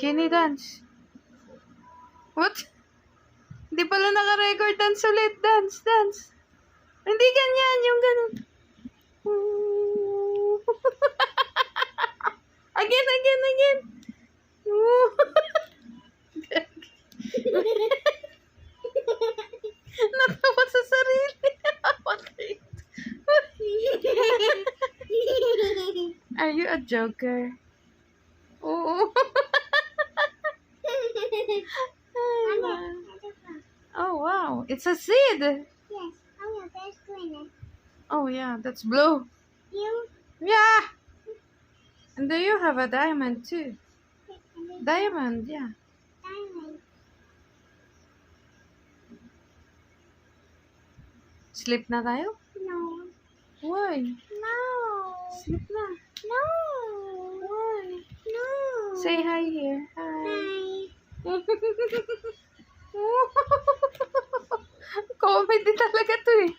Kenny, dance. What? Hindi pala naka-record. Dance ulit. Dance, dance. Hindi ganyan. Yung ganun. Again, again, again. Natawa sa sarili. Bakit? Are you a joker? Oo. Oh, wow. It's a seed. Yes. Oh, yeah, there's green. Oh, yeah. That's blue. You? Yeah. And do you have a diamond, too? Diamond, yeah. Diamond. Sleep na tayo? No. Why? No. Sleep na. No. Why? No. Say hi here. Hi. Hi. Comedy talaga to eh.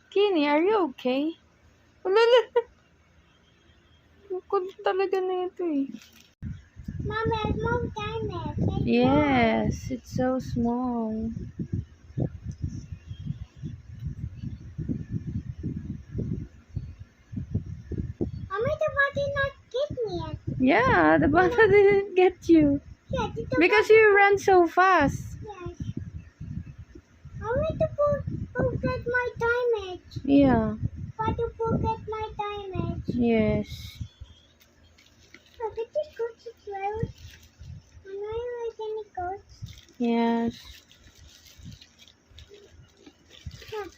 Kenny, are you okay? Ulala. Kulit talaga na ito eh. Mom, there's more diamonds. Yes, it's so small. Mommy, the one did not get me yet. Yeah, the bata didn't get you. Yeah, did the Because you ran so fast. Yes. Mommy, the book get my diamonds. Yeah, Why the book get my diamonds? yes. Look at this goats as well. I know you like any goats. Yes. Huh.